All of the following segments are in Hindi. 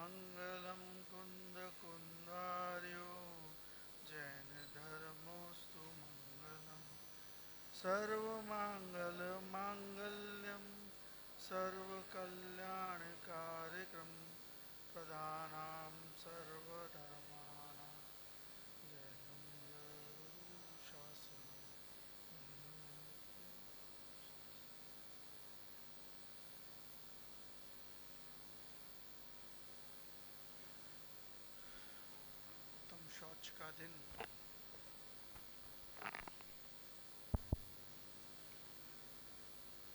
मंगलम कुंद कुंदार्यो जैन धर्मोस्तु मंगलम सर्वमंगल मांगल्यम सर्वकल्याणकारिकम प्रधानाम सर्वधर्माणां जयं शासनम्। उत्तम शौच का दिन।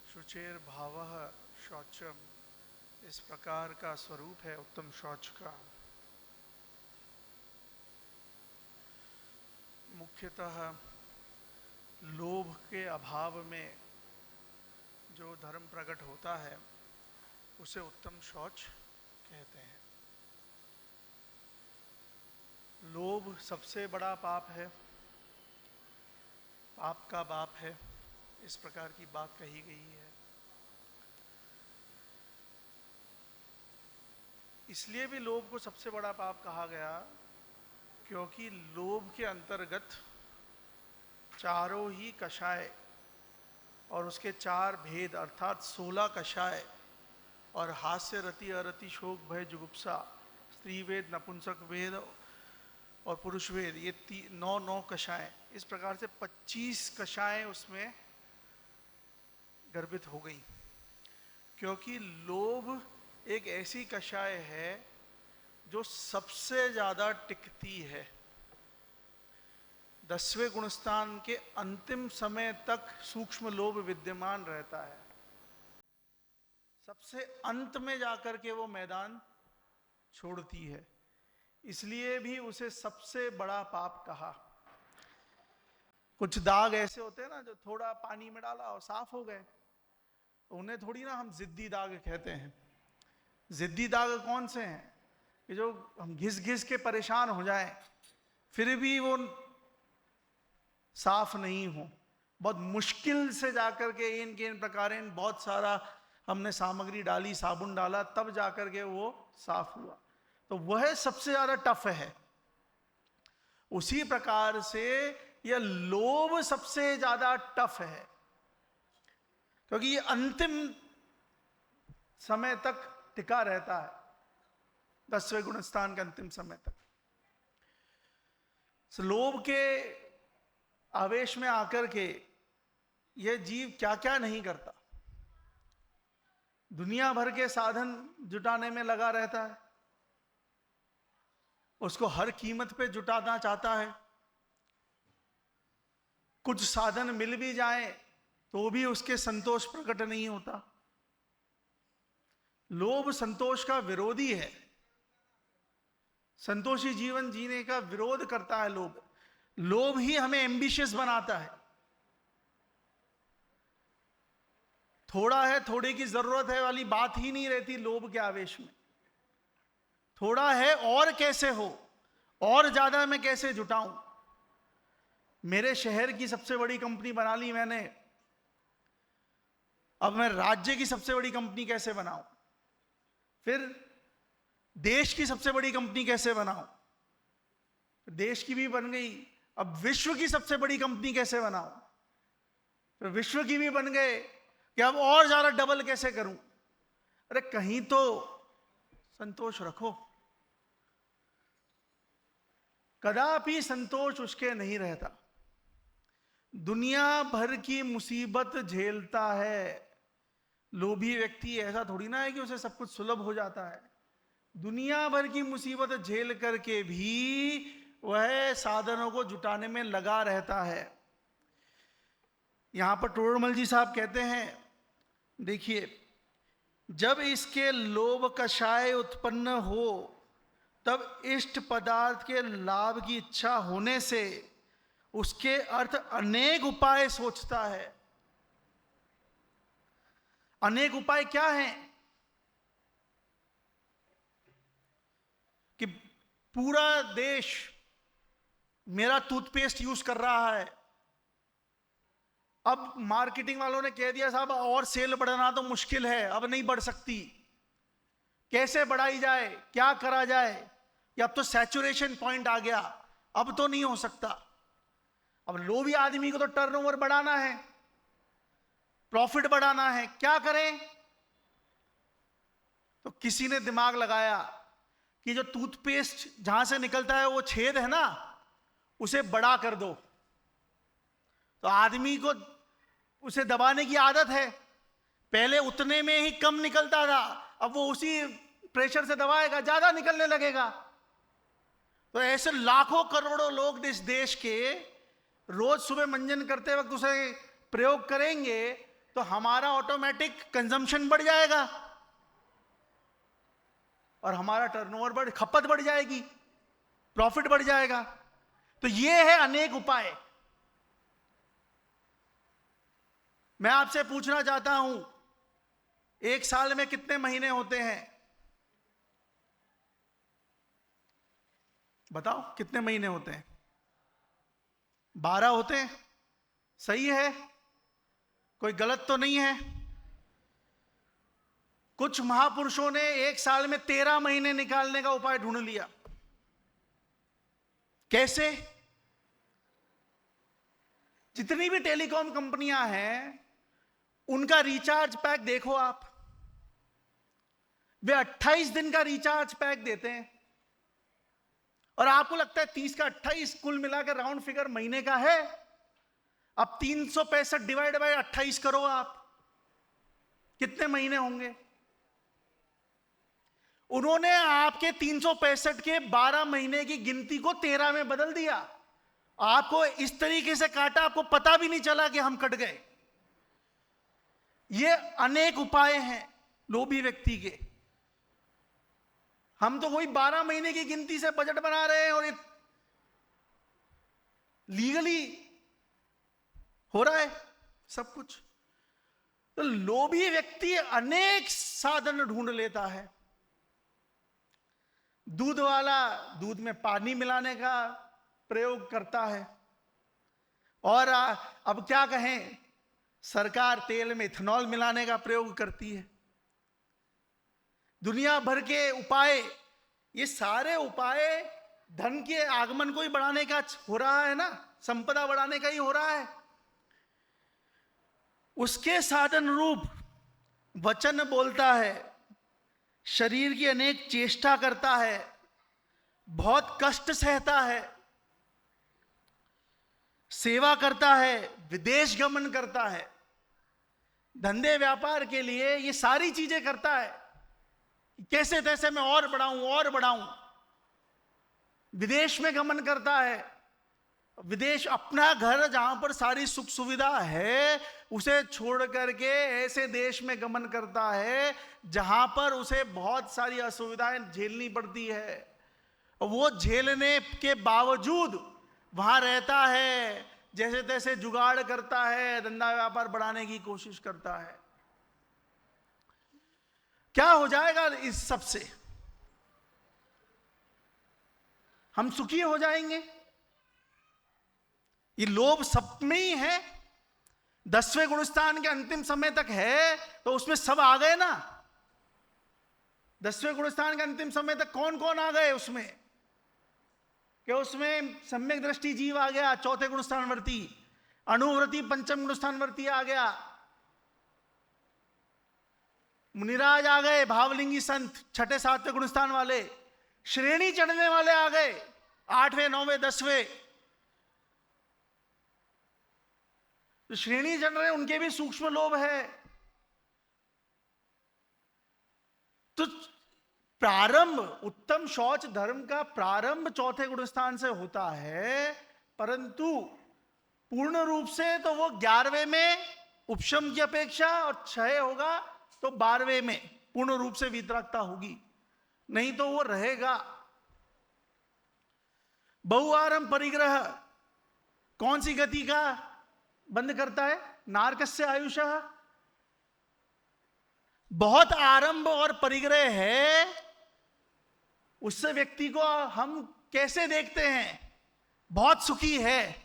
शुचेर भावः शौचम, इस प्रकार का स्वरूप है उत्तम शौच का। मुख्यतः लोभ के अभाव में जो धर्म प्रकट होता है उसे उत्तम शौच कहते हैं। लोभ सबसे बड़ा पाप है, पाप का बाप है, इस प्रकार की बात कही गई है। इसलिए भी लोभ को सबसे बड़ा पाप कहा गया क्योंकि लोभ के अंतर्गत चारों ही कषाय और उसके चार भेद अर्थात 16 कषाय और हास्य, रति, अरति, शोक, भय, जुगुप्सा, स्त्री वेद, नपुंसक वेद और पुरुष वेद, ये 9 कषाएं, इस प्रकार से 25 कषाएं उसमें गर्भित हो गई। क्योंकि लोभ एक ऐसी कषाय है जो सबसे ज्यादा टिकती है। 10वें गुणस्थान के अंतिम समय तक सूक्ष्म लोभ विद्यमान रहता है, सबसे अंत में जाकर के वो मैदान छोड़ती है। इसलिए भी उसे सबसे बड़ा पाप कहा। कुछ दाग ऐसे होते हैं ना जो थोड़ा पानी में डाला और साफ हो गए, उन्हें थोड़ी ना हम जिद्दी दाग कहते हैं। जिद्दी दाग कौन से हैं कि जो हम घिस घिस के परेशान हो जाएं फिर भी वो साफ नहीं हो, बहुत मुश्किल से जाकर के इन प्रकार बहुत सारा हमने सामग्री डाली, साबुन डाला, तब जाकर के वो साफ हुआ, तो वह सबसे ज्यादा टफ है। उसी प्रकार से यह लोभ सबसे ज्यादा टफ है क्योंकि ये अंतिम समय तक टिका रहता है, 10वें गुणस्थान के अंतिम समय तक। लोभ के आवेश में आकर के यह जीव क्या क्या नहीं करता, दुनिया भर के साधन जुटाने में लगा रहता है, उसको हर कीमत पे जुटाना चाहता है। कुछ साधन मिल भी जाए तो भी उसके संतोष प्रकट नहीं होता। लोभ संतोष का विरोधी है, संतोषी जीवन जीने का विरोध करता है लोभ। लोभ ही हमें एम्बिशियस बनाता है। थोड़ा है, थोड़े की जरूरत है वाली बात ही नहीं रहती लोभ के आवेश में। थोड़ा है और कैसे हो, और ज्यादा मैं कैसे जुटाऊं। मेरे शहर की सबसे बड़ी कंपनी बना ली मैंने, अब मैं राज्य की सबसे बड़ी कंपनी कैसे बनाऊं, फिर देश की सबसे बड़ी कंपनी कैसे बनाऊं, देश की भी बन गई, अब विश्व की सबसे बड़ी कंपनी कैसे बनाऊं, फिर विश्व की भी बन गए कि अब और ज्यादा डबल कैसे करूं। अरे कहीं तो संतोष रखो। कदापि संतोष उसके नहीं रहता, दुनिया भर की मुसीबत झेलता है। लोभी व्यक्ति ऐसा थोड़ी ना है कि उसे सब कुछ सुलभ हो जाता है। दुनिया भर की मुसीबत झेल करके भी वह साधनों को जुटाने में लगा रहता है। यहां पर टोडरमल जी साहब कहते हैं, देखिए, जब इसके लोभ कषाय उत्पन्न हो तब इष्ट पदार्थ के लाभ की इच्छा होने से उसके अर्थ अनेक उपाय सोचता है। अनेक उपाय क्या हैं कि पूरा देश मेरा टूथपेस्ट यूज कर रहा है, अब मार्केटिंग वालों ने कह दिया साहब और सेल बढ़ाना तो मुश्किल है, अब नहीं बढ़ सकती, कैसे बढ़ाई जाए, क्या करा जाए, कि अब तो सैचुरेशन पॉइंट आ गया, अब तो नहीं हो सकता। अब लोभी आदमी को तो टर्नओवर बढ़ाना है, प्रॉफिट बढ़ाना है, क्या करें? तो किसी ने दिमाग लगाया कि जो टूथपेस्ट जहां से निकलता है वो छेद है ना, उसे बड़ा कर दो। तो आदमी को उसे दबाने की आदत है, पहले उतने में ही कम निकलता था, अब वो उसी प्रेशर से दबाएगा, ज्यादा निकलने लगेगा। तो ऐसे लाखों करोड़ों लोग इस देश के रोज सुबह मंजन करते वक्त उसे प्रयोग करेंगे, तो हमारा ऑटोमेटिक कंजम्पशन बढ़ जाएगा और हमारा टर्नओवर खपत बढ़ जाएगी, प्रॉफिट बढ़ जाएगा। तो ये है अनेक उपाय। मैं आपसे पूछना चाहता हूं, एक साल में कितने महीने होते हैं? बताओ कितने महीने होते हैं? 12 होते हैं। सही है, कोई गलत तो नहीं है। कुछ महापुरुषों ने एक साल में 13 महीने निकालने का उपाय ढूंढ लिया। कैसे? जितनी भी टेलीकॉम कंपनियां हैं, उनका रिचार्ज पैक देखो आप, वे 28 दिन का रिचार्ज पैक देते हैं। और आपको लगता है 30 का 28 कुल मिलाकर राउंड फिगर महीने का है। अब 365 डिवाइड बाय 28 करो आप, कितने महीने होंगे? उन्होंने आपके 365 के 12 महीने की गिनती को 13 में बदल दिया। आपको इस तरीके से काटा, आपको पता भी नहीं चला कि हम कट गए। ये अनेक उपाय हैं लोभी व्यक्ति के। हम तो वही 12 महीने की गिनती से बजट बना रहे हैं और ये लीगली हो रहा है सब कुछ। तो लोभी व्यक्ति अनेक साधन ढूंढ लेता है। दूध वाला दूध में पानी मिलाने का प्रयोग करता है, और अब क्या कहें, सरकार तेल में इथेनॉल मिलाने का प्रयोग करती है। दुनिया भर के उपाय, ये सारे उपाय धन के आगमन को ही बढ़ाने का हो रहा है ना, संपदा बढ़ाने का ही हो रहा है। उसके साधन रूप वचन बोलता है, शरीर की अनेक चेष्टा करता है, बहुत कष्ट सहता है, सेवा करता है, विदेश गमन करता है, धंधे व्यापार के लिए ये सारी चीजें करता है। कैसे तैसे मैं और बढ़ाऊं, विदेश में गमन करता है। विदेश, अपना घर जहां पर सारी सुख सुविधा है उसे छोड़ करके ऐसे देश में गमन करता है जहां पर उसे बहुत सारी असुविधाएं झेलनी पड़ती है। वो झेलने के बावजूद वहां रहता है, जैसे तैसे जुगाड़ करता है, धंधा व्यापार बढ़ाने की कोशिश करता है। क्या हो जाएगा इस सब से? हम सुखी हो जाएंगे? ये लोभ सब में ही है। 10वें गुणस्थान के अंतिम समय तक है तो उसमें सब आ गए ना। 10वें गुणस्थान के अंतिम समय तक कौन कौन आ गए उसमें? कि उसमें सम्यक दृष्टि जीव आ गया, 4थे गुणस्थानवर्ती, अणुव्रति 5म गुणस्थानवर्ती आ गया, मुनिराज आ गए, भावलिंगी संत 6ठे 7वें गुणस्थान वाले, श्रेणी चढ़ने वाले आ गए 8वें 9वें 10वें। तो श्रेणी चढ़ रहे उनके भी सूक्ष्म लोभ है। तो प्रारंभ, उत्तम शौच धर्म का प्रारंभ 4थे गुणस्थान से होता है, परंतु पूर्ण रूप से तो वो 11वें में उपशम की अपेक्षा, और क्षय होगा तो 12वें में पूर्ण रूप से वितरागता होगी, नहीं तो वो रहेगा। बहुआरंभ परिग्रह कौन सी गति का बंद करता है? नारकस्य आयुषः। बहुत आरंभ और परिग्रह है, उससे व्यक्ति को हम कैसे देखते हैं? बहुत सुखी है,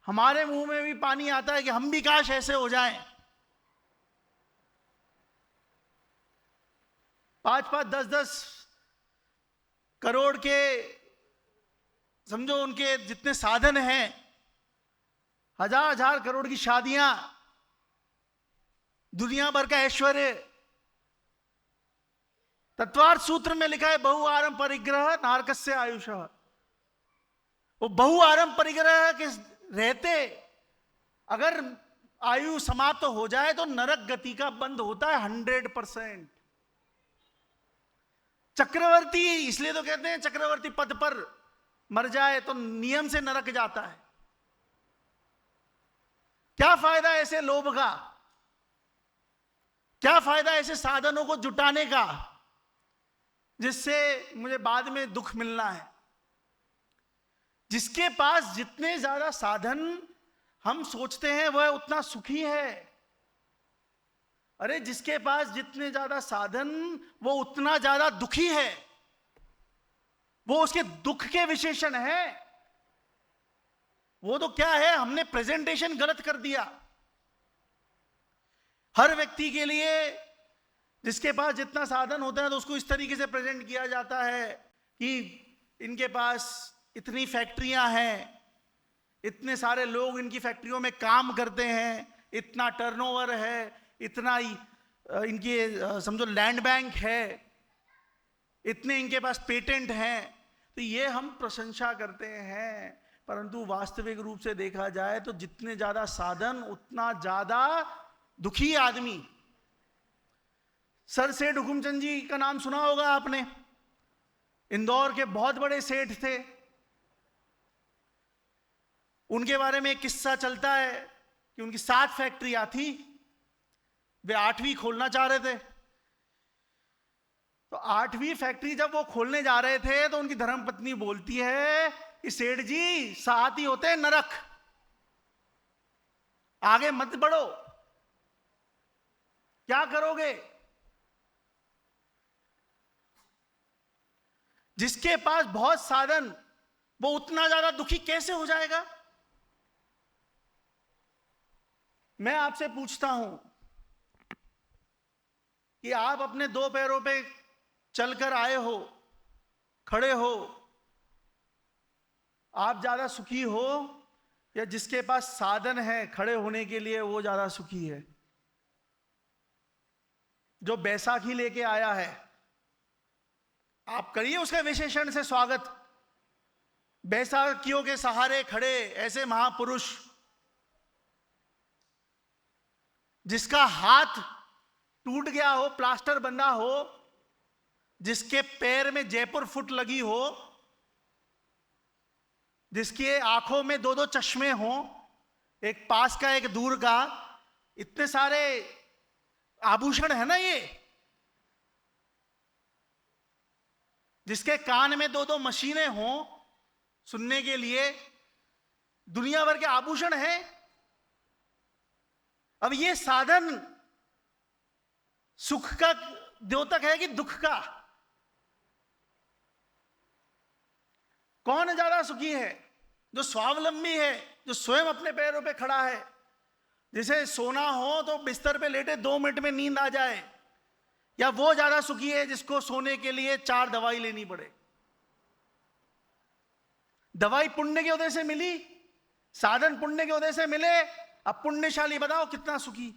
हमारे मुंह में भी पानी आता है कि हम भी काश ऐसे हो जाएं। 5-5, 10-10 करोड़ के, समझो उनके जितने साधन हैं, 1000-1000 करोड़ की शादियां, दुनिया भर का ऐश्वर्य। तत्वार्थ सूत्र में लिखा है बहुआरम परिग्रह नारकस्य आयुषः। वो बहुआरम परिग्रह के रहते अगर आयु समाप्त हो जाए तो नरक गति का बंद होता है 100%। चक्रवर्ती, इसलिए तो कहते हैं चक्रवर्ती पद पर मर जाए तो नियम से नरक जाता है। क्या फायदा ऐसे लोभ का, क्या फायदा ऐसे साधनों को जुटाने का जिससे मुझे बाद में दुख मिलना है। जिसके पास जितने ज्यादा साधन हम सोचते हैं वह उतना सुखी है। अरे जिसके पास जितने ज्यादा साधन वो उतना ज्यादा दुखी है। वो उसके दुख के विशेषण है। वो तो क्या है, हमने प्रेजेंटेशन गलत कर दिया। हर व्यक्ति के लिए जिसके पास जितना साधन होता है तो उसको इस तरीके से प्रेजेंट किया जाता है कि इनके पास इतनी फैक्ट्रियां हैं, इतने सारे लोग इनकी फैक्ट्रियों में काम करते हैं, इतना टर्नओवर है, इतना इनके समझो लैंड बैंक है, इतने इनके पास पेटेंट हैं। तो ये हम प्रशंसा करते हैं, परंतु वास्तविक रूप से देखा जाए तो जितने ज्यादा साधन उतना ज्यादा दुखी आदमी। सर सेठ हुकुमचंद जी का नाम सुना होगा आपने, इंदौर के बहुत बड़े सेठ थे। उनके बारे में एक किस्सा चलता है कि उनकी 7 फैक्ट्रियां थी, वे 8वीं खोलना चाह रहे थे। तो 8वीं फैक्ट्री जब वो खोलने जा रहे थे तो उनकी धर्मपत्नी बोलती है कि सेठ जी 7 ही होते हैं नरक, आगे मत बढ़ो, क्या करोगे। जिसके पास बहुत साधन वो उतना ज्यादा दुखी कैसे हो जाएगा। मैं आपसे पूछता हूं कि आप अपने 2 पैरों पे चलकर आए हो, खड़े हो, आप ज्यादा सुखी हो या जिसके पास साधन है खड़े होने के लिए वो ज्यादा सुखी है। जो बैसाखी लेके आया है आप करिए उसका विशेषण से स्वागत। बैसाखियों के सहारे खड़े ऐसे महापुरुष जिसका हाथ टूट गया हो, प्लास्टर बंधा हो, जिसके पैर में जयपुर फुट लगी हो, जिसके आंखों में 2-2 चश्मे हों, एक पास का एक दूर का, इतने सारे आभूषण है ना ये, जिसके कान में 2-2 मशीनें हों सुनने के लिए, दुनिया भर के आभूषण हैं। अब ये साधन सुख का द्योतक है कि दुख का। कौन ज्यादा सुखी है? जो स्वावलंबी है, जो स्वयं अपने पैरों पे खड़ा है, जिसे सोना हो तो बिस्तर पे लेटे 2 मिनट में नींद आ जाए, या वो ज्यादा सुखी है जिसको सोने के लिए 4 दवाई लेनी पड़े। दवाई पुण्य की वजह से मिली, साधन पुण्य की वजह से मिले। अब पुण्यशाली बताओ कितना सुखी।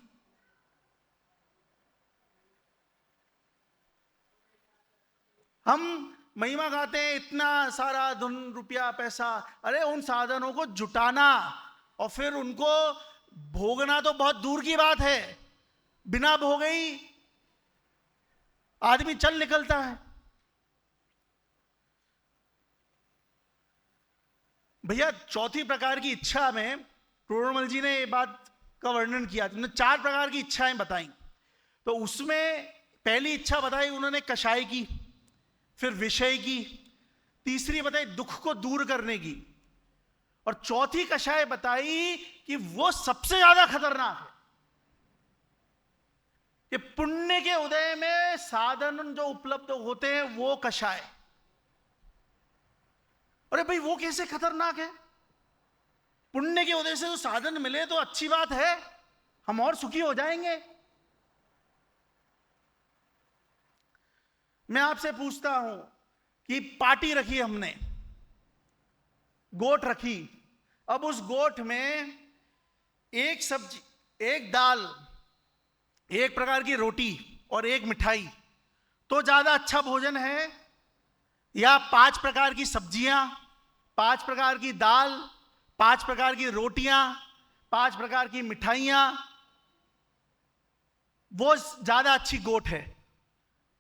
हम महिमा गाते हैं, इतना सारा धन रुपया पैसा। अरे उन साधनों को जुटाना और फिर उनको भोगना तो बहुत दूर की बात है। बिना भोगे ही आदमी चल निकलता है। भैया चौथी प्रकार की इच्छा में प्रोणमल जी ने ये बात का वर्णन किया। उन्होंने 4 प्रकार की इच्छाएं बताई। तो उसमें पहली इच्छा बताई उन्होंने कषाय की, फिर विषय की, तीसरी बताई दुख को दूर करने की, और चौथी कषाय बताई कि वो सबसे ज्यादा खतरनाक है कि पुण्य के उदय में साधन जो उपलब्ध होते हैं वो कषाय। अरे भाई वो कैसे खतरनाक है? पुण्य के उदय से जो साधन मिले तो अच्छी बात है, हम और सुखी हो जाएंगे। मैं आपसे पूछता हूं कि पार्टी रखी हमने, गोट रखी, अब उस गोट में एक सब्जी, एक दाल, एक प्रकार की रोटी और एक मिठाई, तो ज्यादा अच्छा भोजन है या 5 प्रकार की सब्जियां, 5 प्रकार की दाल, 5 प्रकार की रोटियां, 5 प्रकार की मिठाइयां, वो ज्यादा अच्छी गोट है?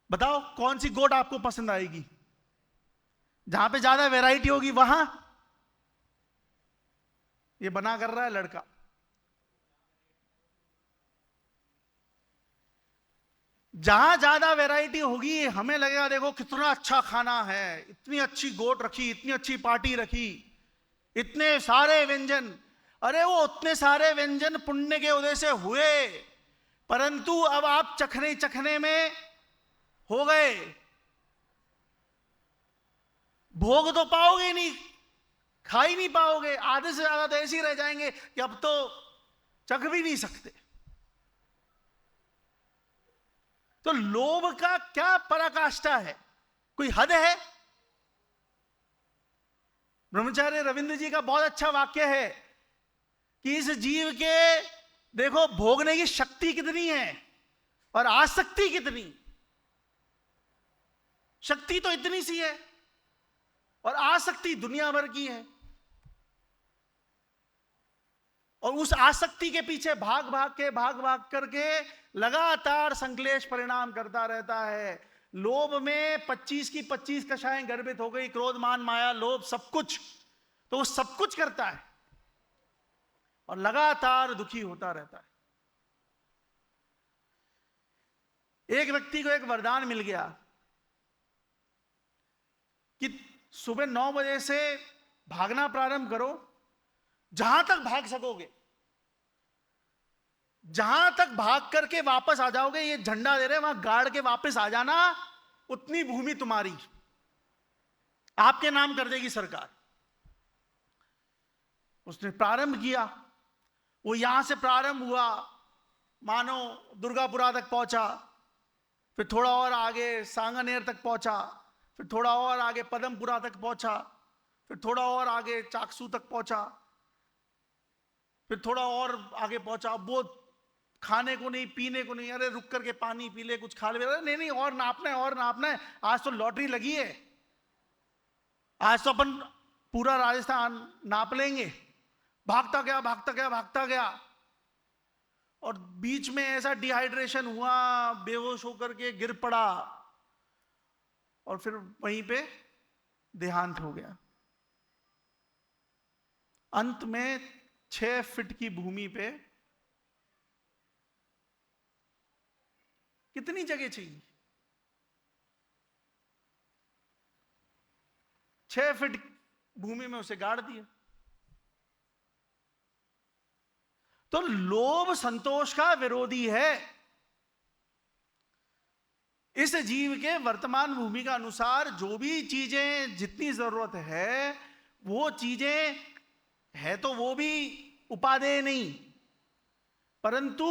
बताओ कौन सी गोट आपको पसंद आएगी? जहां पे ज्यादा वैरायटी होगी वहां। ये बना कर रहा है लड़का। जहां ज्यादा वैरायटी होगी हमें लगेगा देखो कितना अच्छा खाना है, इतनी अच्छी गोट रखी, इतनी अच्छी पार्टी रखी, इतने सारे व्यंजन। अरे वो उतने सारे व्यंजन पुण्य के उदय से हुए, परंतु अब आप चखने चखने में हो गए, भोग तो पाओगे नहीं, खा ही नहीं पाओगे, आधे से ज्यादा तो ऐसे ही रह जाएंगे कि अब तो चख भी नहीं सकते। तो लोभ का क्या पराकाष्ठा है? कोई हद है? ब्रह्मचार्य रविंद्र जी का बहुत अच्छा वाक्य है कि इस जीव के देखो भोगने की शक्ति कितनी है और आसक्ति कितनी। शक्ति तो इतनी सी है और आसक्ति दुनिया भर की है, और उस आसक्ति के पीछे भाग भाग करके लगातार संक्लेश परिणाम करता रहता है। लोभ में 25 की 25 कषाएं गर्भित हो गई, क्रोध मान माया लोभ सब कुछ, तो वो सब कुछ करता है और लगातार दुखी होता रहता है। एक व्यक्ति को एक वरदान मिल गया कि सुबह 9 बजे से भागना प्रारंभ करो, जहां तक भाग सकोगे, जहां तक भाग करके वापस आ जाओगे, ये झंडा दे रहे वहां गाड़ के वापस आ जाना, उतनी भूमि तुम्हारी, आपके नाम कर देगी सरकार। उसने प्रारंभ किया, वो यहां से प्रारंभ हुआ, मानो दुर्गापुरा तक पहुंचा, फिर थोड़ा और आगे सांगानेर तक पहुंचा, फिर थोड़ा और आगे पदमपुरा तक पहुंचा, फिर थोड़ा और आगे चाकसू तक पहुंचा, फिर थोड़ा और आगे पहुंचा। वो खाने को नहीं, पीने को नहीं, अरे रुक करके पानी पी ले, कुछ खा ले, नहीं नहीं और नापना है, और नापना है, आज तो लॉटरी लगी है, आज तो अपन पूरा राजस्थान नाप लेंगे। भागता गया भागता गया भागता गया, और बीच में ऐसा डिहाइड्रेशन हुआ, बेहोश होकर के गिर पड़ा, और फिर वहीं पे देहांत हो गया। अंत में 6 फीट की भूमि पे कितनी जगह चाहिए? 6 फीट भूमि में उसे गाड़ दिया। तो लोभ संतोष का विरोधी है। इस जीव के वर्तमान भूमि का अनुसार जो भी चीजें जितनी जरूरत है, वो चीजें है तो वो भी उपादेय नहीं, परंतु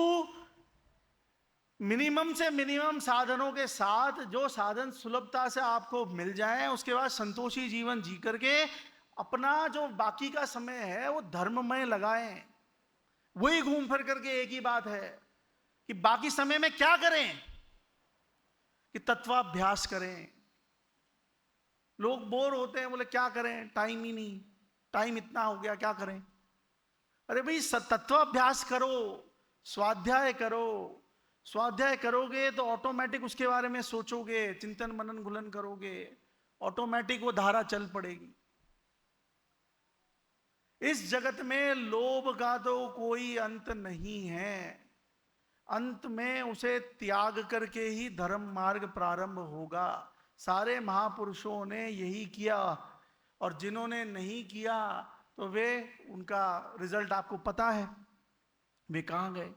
मिनिमम से मिनिमम साधनों के साथ जो साधन सुलभता से आपको मिल जाए, उसके बाद संतोषी जीवन जी करके अपना जो बाकी का समय है वो धर्ममय लगाएं। वही घूम फिर करके एक ही बात है कि बाकी समय में क्या करें, कि तत्वाभ्यास करें। लोग बोर होते हैं, बोले क्या करें, टाइम ही नहीं, टाइम इतना हो गया, क्या करें? अरे भाई तत्वाभ्यास करो, स्वाध्याय करो। स्वाध्याय करोगे तो ऑटोमेटिक उसके बारे में सोचोगे, चिंतन मनन घुलन करोगे, ऑटोमेटिक वो धारा चल पड़ेगी। इस जगत में लोभ का तो कोई अंत नहीं है, अंत में उसे त्याग करके ही धर्म मार्ग प्रारंभ होगा। सारे महापुरुषों ने यही किया, और जिन्होंने नहीं किया तो वे, उनका रिजल्ट आपको पता है, वे कहां गए।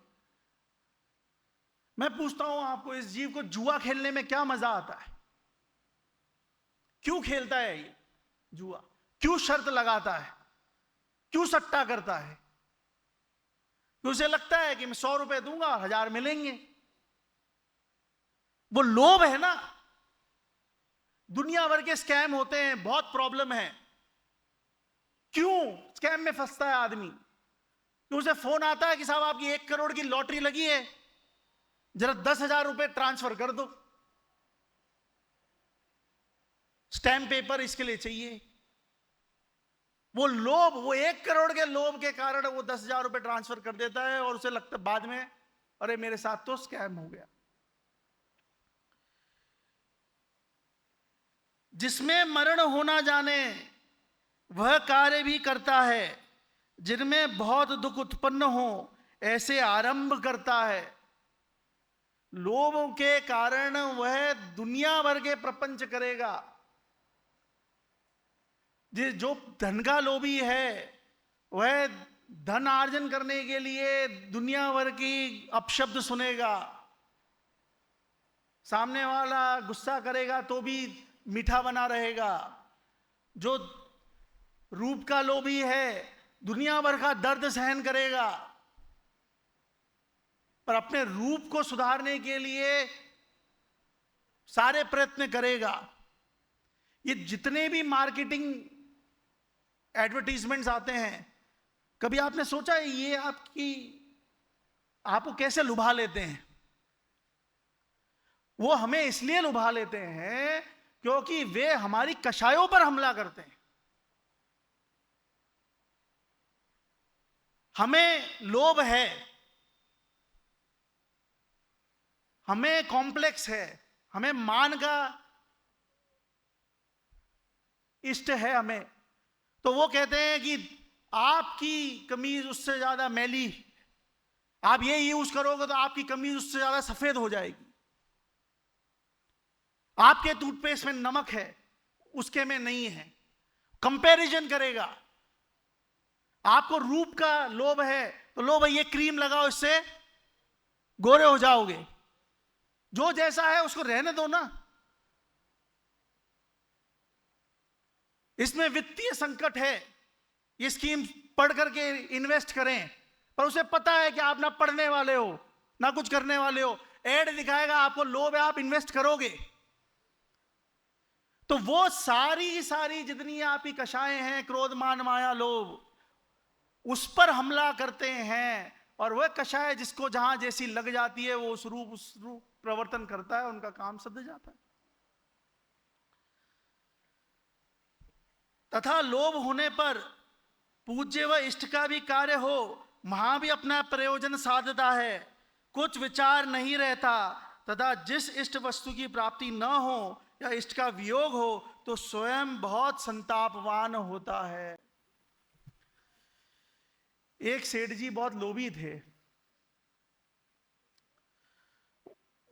मैं पूछता हूं आपको, इस जीव को जुआ खेलने में क्या मजा आता है? क्यों खेलता है ये जुआ? क्यों शर्त लगाता है? क्यों सट्टा करता है? क्यों उसे लगता है कि मैं 100 रुपए दूंगा 1000 मिलेंगे? वो लोभ है ना। दुनिया भर के स्कैम होते हैं, बहुत प्रॉब्लम है। क्यों स्कैम में फंसता है आदमी? कि उसे फोन आता है कि साहब आपकी 1 करोड़ की लॉटरी लगी है, जरा 10,000 रुपए ट्रांसफर कर दो, स्टैम्प पेपर इसके लिए चाहिए। वो लोभ, वो 1 करोड़ के लोभ के कारण वो 10,000 रुपए ट्रांसफर कर देता है और उसे लगता है बाद में अरे मेरे साथ तो स्कैम हो गया। जिसमें मरण होना जाने वह कार्य भी करता है, जिनमें बहुत दुख उत्पन्न हो ऐसे आरंभ करता है। लोभों के कारण वह दुनिया भर के प्रपंच करेगा। जो धन का लोभी है वह धन अर्जन करने के लिए दुनिया भर की अपशब्द सुनेगा, सामने वाला गुस्सा करेगा तो भी मीठा बना रहेगा। जो रूप का लोभी है दुनिया भर का दर्द सहन करेगा, पर अपने रूप को सुधारने के लिए सारे प्रयत्न करेगा। ये जितने भी मार्केटिंग एडवर्टीजमेंट्स आते हैं, कभी आपने सोचा है ये आपको कैसे लुभा लेते हैं? वो हमें इसलिए लुभा लेते हैं क्योंकि वे हमारी कषायों पर हमला करते हैं। हमें लोभ है, हमें कॉम्प्लेक्स है, हमें मान का इष्ट है हमें, तो वो कहते हैं कि आपकी कमीज उससे ज्यादा मैली, आप ये यूज करोगे तो आपकी कमीज उससे ज्यादा सफेद हो जाएगी। आपके टूथपेस्ट में नमक है उसके में नहीं है, कंपैरिजन करेगा। आपको रूप का लोभ है तो लो भाई ये क्रीम लगाओ, इससे गोरे हो जाओगे। जो जैसा है उसको रहने दो ना। इसमें वित्तीय संकट है, ये स्कीम पढ़ करके इन्वेस्ट करें, पर उसे पता है कि आप ना पढ़ने वाले हो ना कुछ करने वाले हो। एड दिखाएगा, आपको लोभ है, आप इन्वेस्ट करोगे। तो वो सारी जितनी आपकी कषाएं हैं, क्रोध मान माया लोभ, उस पर हमला करते हैं। और वह कषाय जिसको जहां जैसी लग जाती है वो उस रूप प्रवर्तन करता है, उनका काम सध जाता है। तथा लोभ होने पर पूज्य व इष्ट का भी कार्य हो, वहां भी अपना प्रयोजन साधता है। कुछ विचार नहीं रहता, तथा जिस इष्ट वस्तु की प्राप्ति न हो या इष्ट का वियोग हो तो स्वयं बहुत संतापवान होता है। एक सेठ जी बहुत लोभी थे।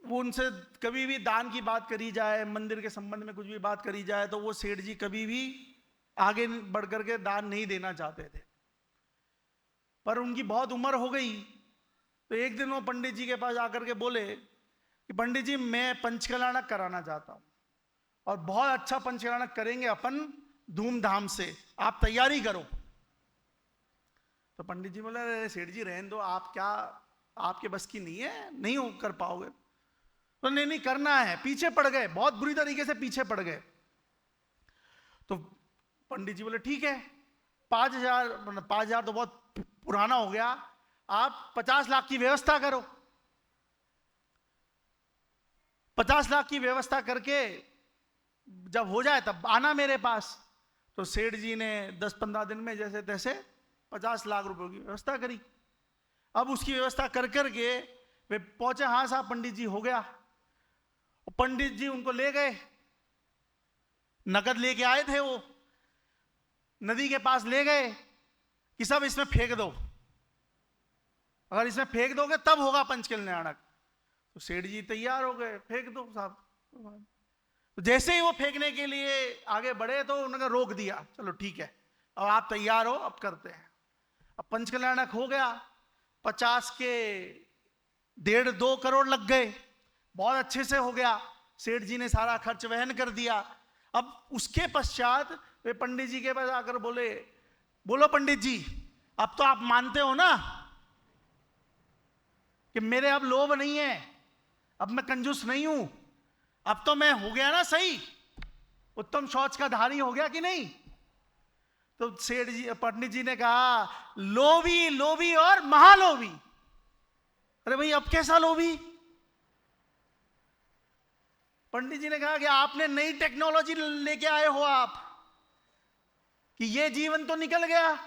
वो उनसे कभी भी दान की बात करी जाए, मंदिर के संबंध में कुछ भी बात करी जाए, तो वो सेठ जी कभी भी आगे बढ़ करके दान नहीं देना चाहते थे। पर उनकी बहुत उम्र हो गई, तो एक दिन वो पंडित जी के पास आकर के बोले कि पंडित जी मैं पंचकल्याणक कराना चाहता हूं और बहुत अच्छा पंचकल्याणक करेंगे अपन धूमधाम से, आप तैयारी करो। तो पंडित जी बोले अरे सेठ जी रहने दो, आप क्या, आपके बस की नहीं है, नहीं हो कर पाओगे। तो नहीं करना है। पीछे पड़ गए, बहुत बुरी तरीके से पीछे पड़ गए। तो पंडित जी बोले ठीक है, 5,000 तो बहुत पुराना हो गया, आप 50 लाख की व्यवस्था करो। 50 लाख की व्यवस्था करके जब हो जाए तब आना मेरे पास। तो सेठ जी ने 10-15 दिन में जैसे तैसे 50 लाख रुपए की व्यवस्था करी। अब उसकी व्यवस्था कर करके वे पहुंचे, हाँ साहब पंडित जी हो गया। और पंडित जी उनको ले गए, नकद लेके आए थे, वो नदी के पास ले गए कि सब इसमें फेंक दो, अगर इसमें फेंक दोगे तब होगा पंचकल्याणक। तो सेठ जी तैयार हो गए, फेंक दो साहब। तो जैसे ही वो फेंकने के लिए आगे बढ़े तो उन्होंने रोक दिया, चलो ठीक है अब आप तैयार हो, अब करते हैं। अब पंचकल्याणक हो गया, 50 के 1.5-2 करोड़ लग गए, बहुत अच्छे से हो गया। सेठ जी ने सारा खर्च वहन कर दिया। अब उसके पश्चात वे पंडित जी के पास आकर बोले, बोलो पंडित जी अब तो आप मानते हो ना कि मेरे अब लोभ नहीं है, अब मैं कंजूस नहीं हूं, अब तो मैं हो गया ना सही। उत्तम शौच का धारी हो गया कि नहीं? तो सेठ जी, पंडित जी ने कहा लोभी, लोभी और महालोभी। अरे भाई अब कैसा लोभी? पंडित जी ने कहा कि आपने नई टेक्नोलॉजी लेके आए हो आप, कि ये जीवन तो निकल गया,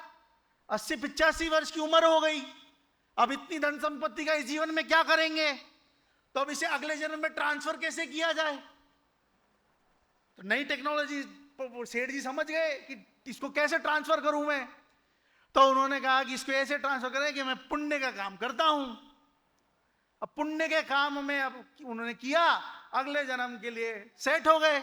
80-85 वर्ष की उम्र हो गई, अब इतनी धन संपत्ति का इस जीवन में क्या करेंगे? तो अब इसे अगले जन्म में ट्रांसफर कैसे किया जाए? तो नई टेक्नोलॉजी सेठ जी समझ गए कि इसको कैसे ट्रांसफर करूं मैं। तो उन्होंने कहा कि इसको ऐसे ट्रांसफर करें कि मैं पुण्य का काम करता हूं। अब पुण्य के काम में अब उन्होंने किया, अगले जन्म के लिए सेट हो गए।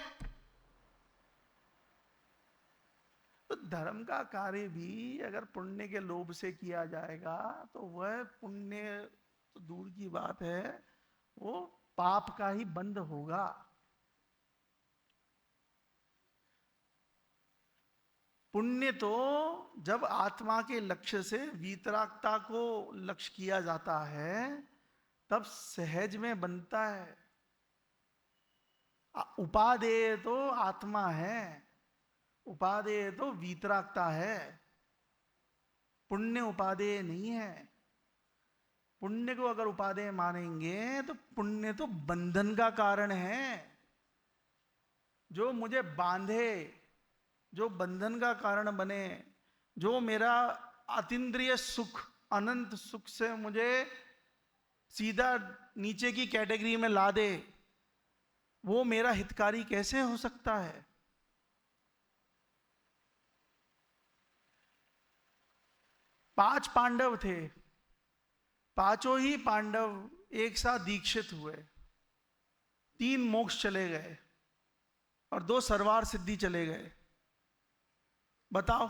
तो धर्म का कार्य भी अगर पुण्य के लोभ से किया जाएगा तो वह पुण्य तो दूर की बात है, वो पाप का ही बंध होगा। पुण्य तो जब आत्मा के लक्ष्य से वीतरागता को लक्ष्य किया जाता है तब सहज में बनता है। उपादेय तो आत्मा है, उपादेय तो वीतरागता है, पुण्य उपादेय नहीं है। पुण्य को अगर उपादेय मानेंगे तो पुण्य तो बंधन का कारण है, जो मुझे बांधे, जो बंधन का कारण बने, जो मेरा अतीन्द्रिय सुख, अनंत सुख से मुझे सीधा नीचे की कैटेगरी में ला दे, वो मेरा हितकारी कैसे हो सकता है? पांच पांडव थे, पांचों ही पांडव एक साथ दीक्षित हुए, 3 मोक्ष चले गए और 2 सरवार सिद्धि चले गए। बताओ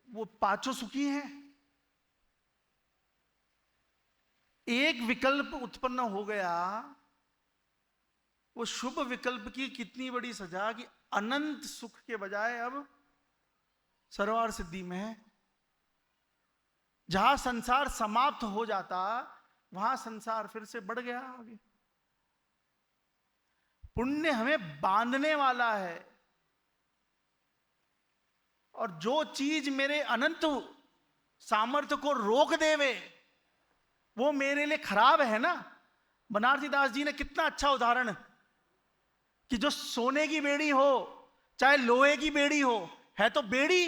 वो पांचों सुखी हैं? एक विकल्प उत्पन्न हो गया, वो शुभ विकल्प की कितनी बड़ी सजा कि अनंत सुख के बजाय अब सरवार सिद्धि में है। जहां संसार समाप्त हो जाता वहां संसार फिर से बढ़ गया आगे। पुण्य हमें बांधने वाला है, और जो चीज मेरे अनंत सामर्थ्य को रोक देवे वो मेरे लिए खराब है ना। बनारसी दास जी ने कितना अच्छा उदाहरण, कि जो सोने की बेड़ी हो चाहे लोहे की बेड़ी हो, है तो बेड़ी,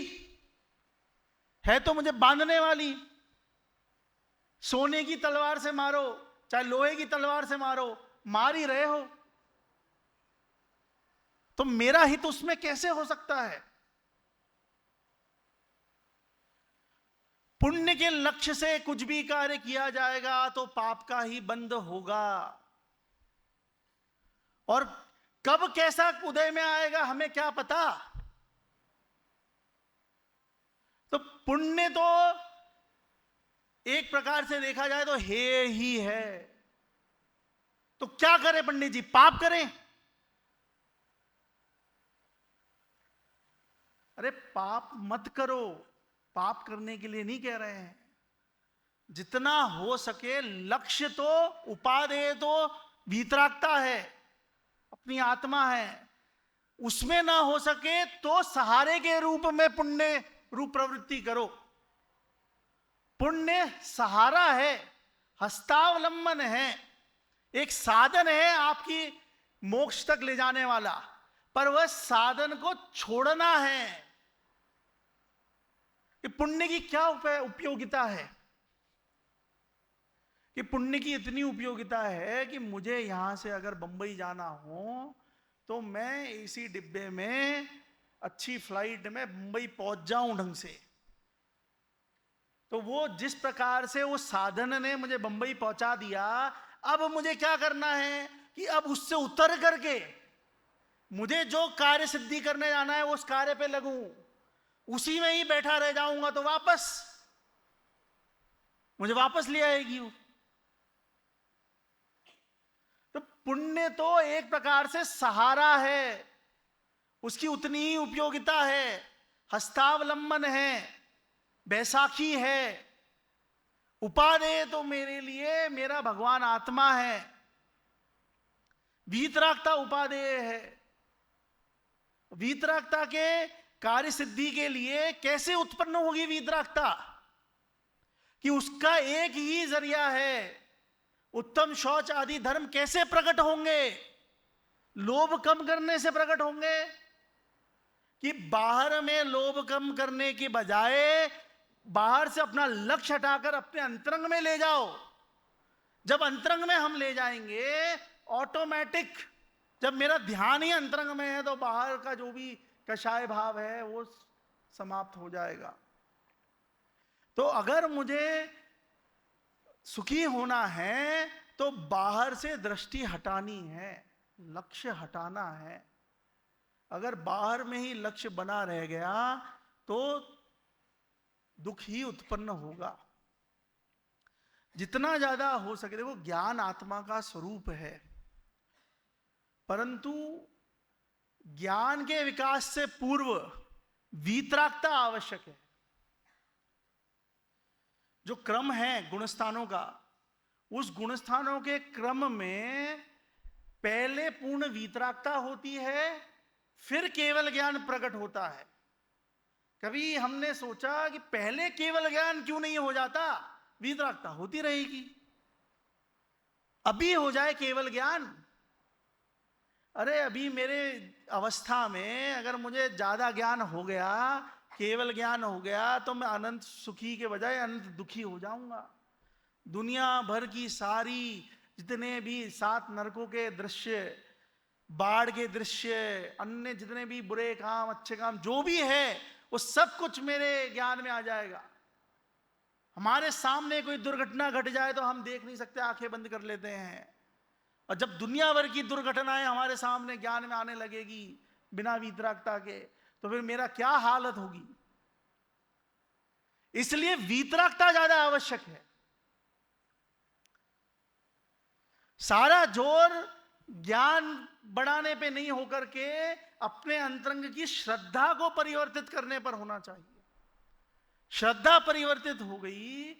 है तो मुझे बांधने वाली। सोने की तलवार से मारो चाहे लोहे की तलवार से मारो, मार ही रहे हो, तो मेरा हित उसमें कैसे हो सकता है? पुण्य के लक्ष्य से कुछ भी कार्य किया जाएगा तो पाप का ही बंध होगा। और कब कैसा उदय में आएगा हमें क्या पता। तो पुण्य तो एक प्रकार से देखा जाए तो हे ही है। तो क्या करें पंडित जी? पाप करें? अरे पाप मत करो, पाप करने के लिए नहीं कह रहे हैं। जितना हो सके लक्ष्य तो उपादेय तो वीतरागता है, अपनी आत्मा है, उसमें ना हो सके तो सहारे के रूप में पुण्य रूप प्रवृत्ति करो। पुण्य सहारा है, हस्तावलंबन है, एक साधन है आपकी मोक्ष तक ले जाने वाला, पर वह साधन को छोड़ना है। कि पुण्य की क्या उपयोगिता है? कि पुण्य की इतनी उपयोगिता है कि मुझे यहां से अगर बंबई जाना हो तो मैं इसी डिब्बे में अच्छी फ्लाइट में बंबई पहुंच जाऊं ढंग से। तो वो जिस प्रकार से वो साधन ने मुझे बंबई पहुंचा दिया, अब मुझे क्या करना है कि अब उससे उतर करके मुझे जो कार्य सिद्धि करने जाना है उस कार्य पे लगूं। उसी में ही बैठा रह जाऊंगा तो मुझे वापस ले आएगी वो। तो पुण्य तो एक प्रकार से सहारा है, उसकी उतनी ही उपयोगिता है, हस्तावलंबन है, बैसाखी है। उपादेय तो मेरे लिए मेरा भगवान आत्मा है, वीतरागता उपादेय है। वीतरागता के कार्य सिद्धि के लिए कैसे उत्पन्न होगी वीतरागता? कि उसका एक ही जरिया है। उत्तम शौच आदि धर्म कैसे प्रकट होंगे? लोभ कम करने से प्रकट होंगे। कि बाहर में लोभ कम करने की बजाय बाहर से अपना लक्ष्य हटाकर अपने अंतरंग में ले जाओ। जब अंतरंग में हम ले जाएंगे ऑटोमेटिक, जब मेरा ध्यान ही अंतरंग में है तो बाहर का जो भी कषाय भाव है वो समाप्त हो जाएगा। तो अगर मुझे सुखी होना है तो बाहर से दृष्टि हटानी है, लक्ष्य हटाना है। अगर बाहर में ही लक्ष्य बना रह गया तो दुख ही उत्पन्न होगा। जितना ज्यादा हो सके, देखो ज्ञान आत्मा का स्वरूप है, परंतु ज्ञान के विकास से पूर्व वीतरागता आवश्यक है। जो क्रम है गुणस्थानों का, उस गुणस्थानों के क्रम में पहले पूर्ण वीतरागता होती है, फिर केवल ज्ञान प्रकट होता है। कभी हमने सोचा कि पहले केवल ज्ञान क्यों नहीं हो जाता? वीतरागता होती रहेगी, अभी हो जाए केवल ज्ञान। अरे अभी मेरे अवस्था में अगर मुझे ज्यादा ज्ञान हो गया, केवल ज्ञान हो गया, तो मैं अनंत सुखी के बजाय अनंत दुखी हो जाऊंगा। दुनिया भर की सारी जितने भी 7 नरकों के दृश्य, बाढ़ के दृश्य, अन्य जितने भी बुरे काम अच्छे काम जो भी है, वो सब कुछ मेरे ज्ञान में आ जाएगा। हमारे सामने कोई दुर्घटना घट जाए तो हम देख नहीं सकते, आंखें बंद कर लेते हैं। और जब दुनिया भर की दुर्घटनाएं हमारे सामने ज्ञान में आने लगेगी बिना वीतरागता के, तो फिर मेरा क्या हालत होगी? इसलिए वीतरागता ज्यादा आवश्यक है। सारा जोर ज्ञान बढ़ाने पे नहीं होकर के अपने अंतरंग की श्रद्धा को परिवर्तित करने पर होना चाहिए। श्रद्धा परिवर्तित हो गई,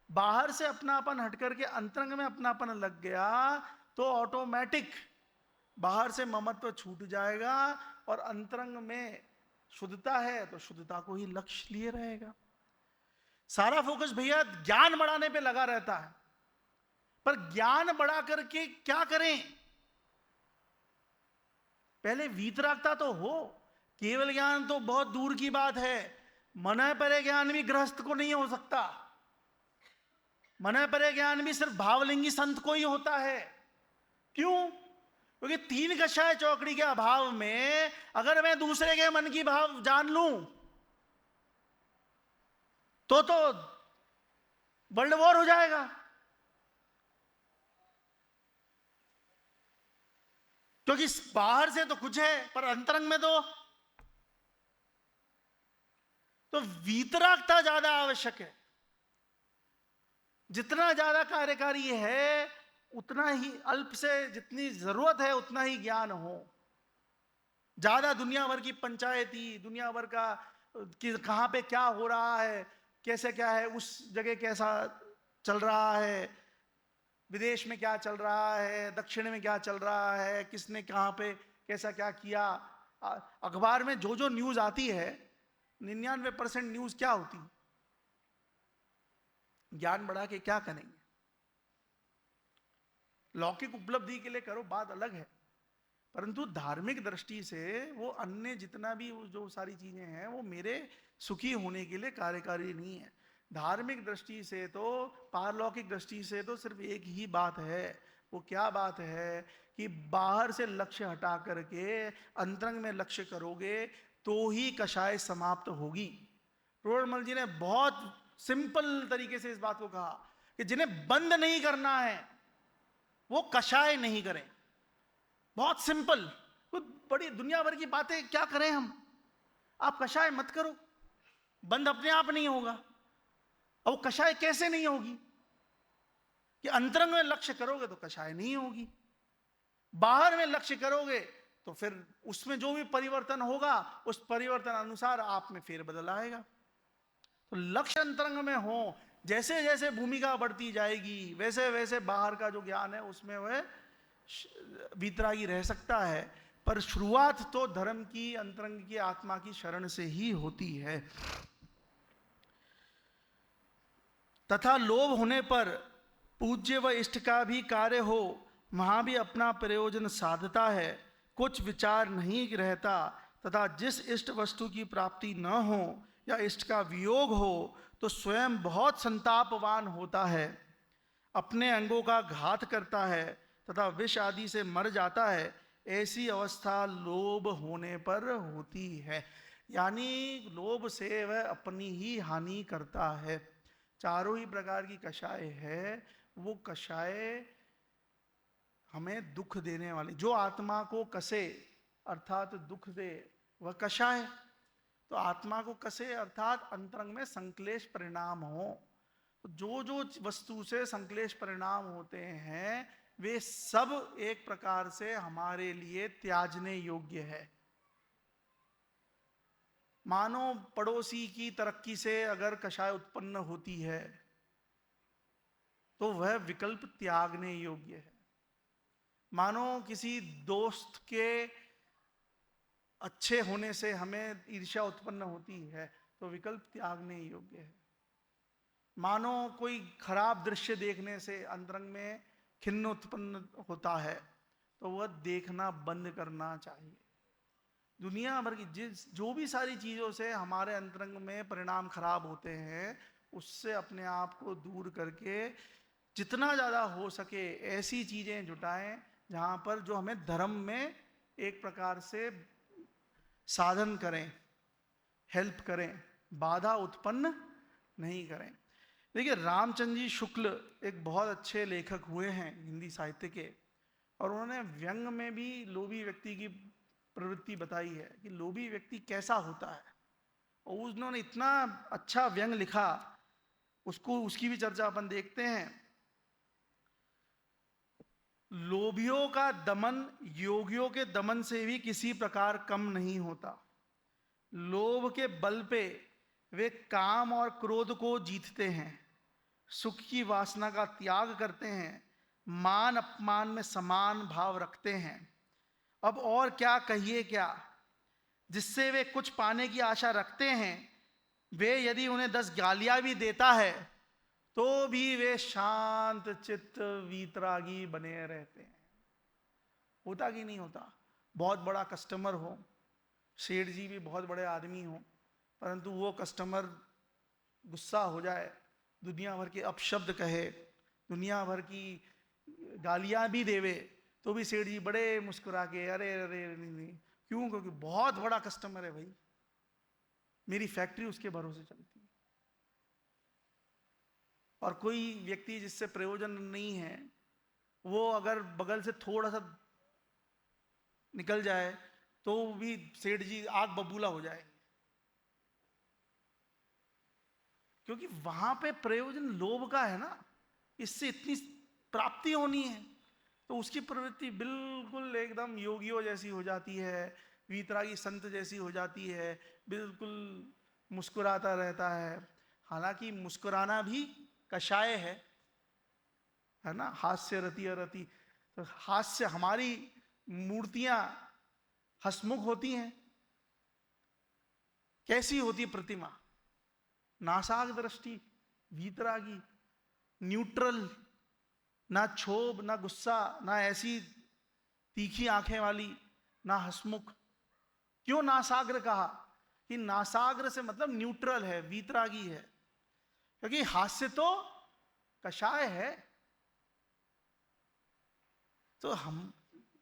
बाहर से अपनापन हट करके अंतरंग में अपनापन लग गया, तो ऑटोमेटिक बाहर से ममत्व छूट जाएगा और अंतरंग में शुद्धता है तो शुद्धता को ही लक्ष्य लिए रहेगा। सारा फोकस भैया ज्ञान बढ़ाने पे लगा रहता है, पर ज्ञान बढ़ा करके क्या करें? पहले वीतरागता तो हो। केवल ज्ञान तो बहुत दूर की बात है। मन परे ज्ञान भी गृहस्थ को नहीं हो सकता। मन परे ज्ञान भी सिर्फ भावलिंगी संत को ही होता है। क्यों? क्योंकि 3 कषाय चौकड़ी के अभाव में अगर मैं दूसरे के मन की भाव जान लूं तो वर्ल्ड वॉर हो जाएगा। क्योंकि बाहर से तो कुछ है पर अंतरंग में तो वीतरागता ज्यादा आवश्यक है। जितना ज्यादा कार्यकारी है उतना ही अल्प से जितनी जरूरत है उतना ही ज्ञान हो। ज्यादा दुनिया भर की पंचायती, दुनिया भर का कि कहां पे क्या हो रहा है, कैसे क्या है, उस जगह कैसा चल रहा है, विदेश में क्या चल रहा है, दक्षिण में क्या चल रहा है, किसने कहां पे कैसा क्या किया। अखबार में जो जो न्यूज आती है 99% न्यूज क्या होती? ज्ञान बढ़ा के क्या करेंगे? लौकिक उपलब्धि के लिए करो, बात अलग है, परंतु धार्मिक दृष्टि से वो अन्य जितना भी जो सारी चीजें हैं वो मेरे सुखी होने के लिए कार्यकारी नहीं है। धार्मिक दृष्टि से तो, पारलौकिक दृष्टि से तो सिर्फ एक ही बात है। वो क्या बात है? कि बाहर से लक्ष्य हटा करके अंतरंग में लक्ष्य करोगे तो ही कषाय समाप्त होगी। प्रोडमल जी ने बहुत सिंपल तरीके से इस बात को कहा कि जिन्हें बंद नहीं करना है वो कषाय नहीं करें। बहुत सिंपल, बड़ी दुनिया भर की बातें क्या करें हम? आप कषाय मत करो, बंद अपने आप नहीं होगा। अब कषाय कैसे नहीं होगी? कि अंतरंग में लक्ष्य करोगे तो कषाय नहीं होगी, बाहर में लक्ष्य करोगे तो फिर उसमें जो भी परिवर्तन होगा उस परिवर्तन अनुसार आप में फेरबदल आएगा। तो लक्ष्य अंतरंग में हो, जैसे जैसे भूमिका बढ़ती जाएगी वैसे वैसे बाहर का जो ज्ञान है उसमें वह वीतरागी रह सकता है। पर शुरुआत तो धर्म की, अंतरंग की आत्मा की शरण से ही होती है। तथा लोभ होने पर पूज्य व इष्ट का भी कार्य हो, वहां भी अपना प्रयोजन साधता है, कुछ विचार नहीं रहता। तथा जिस इष्ट वस्तु की प्राप्ति न हो या इष्ट का वियोग हो तो स्वयं बहुत संतापवान होता है, अपने अंगों का घात करता है तथा विष आदि से मर जाता है। ऐसी अवस्था लोभ होने पर होती है। यानी लोभ से वह अपनी ही हानि करता है। चारों ही प्रकार की कषाय है, वो कषाय हमें दुख देने वाली, जो आत्मा को कसे अर्थात दुख दे, वह कषाय। तो आत्मा को कसे अर्थात अंतरंग में संक्लेश परिणाम हो। जो जो वस्तु से संक्लेश परिणाम होते हैं वे सब एक प्रकार से हमारे लिए त्याजने योग्य है। मानो पड़ोसी की तरक्की से अगर कषाय उत्पन्न होती है तो वह विकल्प त्यागने योग्य है। मानो किसी दोस्त के अच्छे होने से हमें ईर्ष्या उत्पन्न होती है तो विकल्प त्यागने योग्य है। मानो कोई खराब दृश्य देखने से अंतरंग में खिन्न उत्पन्न होता है तो वह देखना बंद करना चाहिए। दुनिया भर की जो भी सारी चीजों से हमारे अंतरंग में परिणाम खराब होते हैं उससे अपने आप को दूर करके जितना ज्यादा हो सके ऐसी चीजें जुटाएं जहां पर जो हमें धर्म में एक प्रकार से साधन करें, हेल्प करें, बाधा उत्पन्न नहीं करें। देखिए रामचंद्र जी शुक्ल एक बहुत अच्छे लेखक हुए हैं हिंदी साहित्य के, और उन्होंने व्यंग में भी लोभी व्यक्ति की प्रवृत्ति बताई है कि लोभी व्यक्ति कैसा होता है, और उन्होंने इतना अच्छा व्यंग लिखा, उसकी भी चर्चा अपन देखते हैं। लोभियों का दमन योगियों के दमन से भी किसी प्रकार कम नहीं होता। लोभ के बल पे वे काम और क्रोध को जीतते हैं, सुख की वासना का त्याग करते हैं, मान अपमान में समान भाव रखते हैं। अब और क्या कहिए क्या, जिससे वे कुछ पाने की आशा रखते हैं, वे यदि उन्हें 10 गालियां भी देता है तो भी वे शांत चित्त वीतरागी बने रहते हैं। होता कि नहीं होता? बहुत बड़ा कस्टमर हो, सेठ जी भी बहुत बड़े आदमी हो, परंतु वो कस्टमर गुस्सा हो जाए, दुनिया भर के अपशब्द कहे, दुनिया भर की गालियां भी देवे, तो भी सेठ जी बड़े मुस्कुरा के अरे अरे नहीं। क्यों? क्योंकि बहुत बड़ा कस्टमर है भाई, मेरी फैक्ट्री उसके भरोसे चलती है। और कोई व्यक्ति जिससे प्रयोजन नहीं है, वो अगर बगल से थोड़ा सा निकल जाए तो भी सेठ जी आग बबूला हो जाए, क्योंकि वहां पे प्रयोजन लोभ का है ना, इससे इतनी प्राप्ति होनी है, तो उसकी प्रवृत्ति बिल्कुल एकदम योगियों जैसी हो जाती है, वीतरागी संत जैसी हो जाती है, बिल्कुल मुस्कुराता रहता है। हालांकि मुस्कुराना भी कषाय है ना, हास्य रति रति। तो हास्य, हमारी मूर्तियां हसमुख होती हैं, कैसी होती प्रतिमा? नासाग दृष्टि, वीतरागी, न्यूट्रल, ना क्षोभ ना गुस्सा, ना ऐसी तीखी आंखें वाली, ना हसमुख। क्यों नासाग्र कहा? कि नासाग्र से मतलब न्यूट्रल है, वीतरागी है, क्योंकि हास्य तो कषाय है। तो हम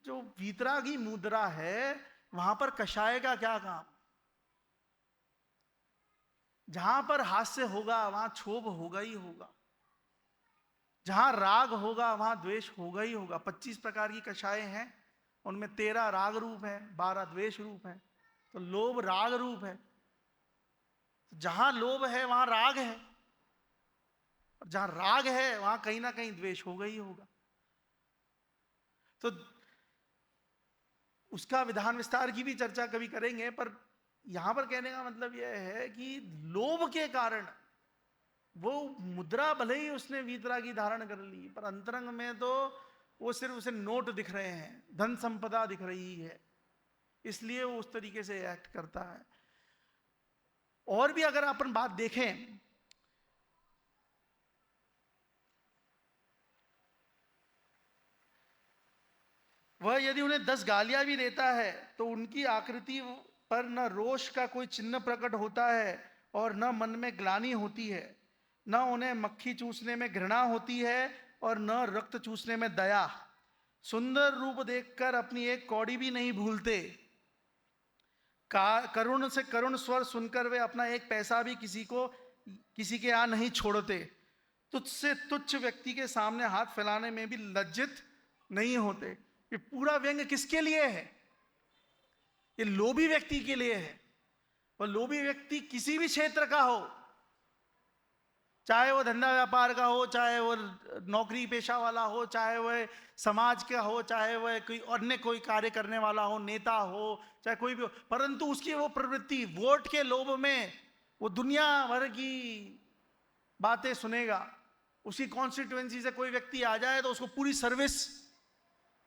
जो वीतरागी मुद्रा है वहां पर कषाय का क्या काम? जहां पर हास्य होगा वहां क्षोभ होगा ही होगा, जहां राग होगा वहां द्वेष होगा ही होगा। 25 प्रकार की कषाय हैं, उनमें 13 राग रूप है, 12 द्वेष रूप है। तो लोभ राग रूप है, जहां लोभ है वहां राग है, और जहां राग है वहां कहीं ना कहीं द्वेष होगा ही होगा। तो उसका विधान विस्तार की भी चर्चा कभी करेंगे, पर यहां पर कहने का मतलब यह है कि लोभ के कारण वो मुद्रा भले ही उसने वीतरागी धारण कर ली, पर अंतरंग में तो वो सिर्फ उसे नोट दिख रहे हैं, धन संपदा दिख रही है, इसलिए वो उस तरीके से एक्ट करता है। और भी अगर अपन बात देखें, वह यदि उन्हें 10 गालियां भी देता है तो उनकी आकृति पर न रोष का कोई चिन्ह प्रकट होता है और न मन में ग्लानि होती है, न उन्हें मक्खी चूसने में घृणा होती है और न रक्त चूसने में दया। सुंदर रूप देखकर अपनी एक कौड़ी भी नहीं भूलते। करुण से करुण स्वर सुनकर वे अपना एक पैसा भी किसी के यहाँ नहीं छोड़ते। तुझसे तुच्छ व्यक्ति के सामने हाथ फैलाने में भी लज्जित नहीं होते। ये पूरा व्यंग किसके लिए है? ये लोभी व्यक्ति के लिए है। और लोभी व्यक्ति किसी भी क्षेत्र का हो, चाहे वो धंधा व्यापार का हो, चाहे वो नौकरी पेशा वाला हो, चाहे वह समाज का हो, चाहे वह कोई अन्य कोई कार्य करने वाला हो, नेता हो, चाहे कोई भी हो, परंतु उसकी वो प्रवृत्ति वोट के लोभ में वो दुनिया भर की बातें सुनेगा। उसकी कॉन्स्टिट्यूएंसी से कोई व्यक्ति आ जाए तो उसको पूरी सर्विस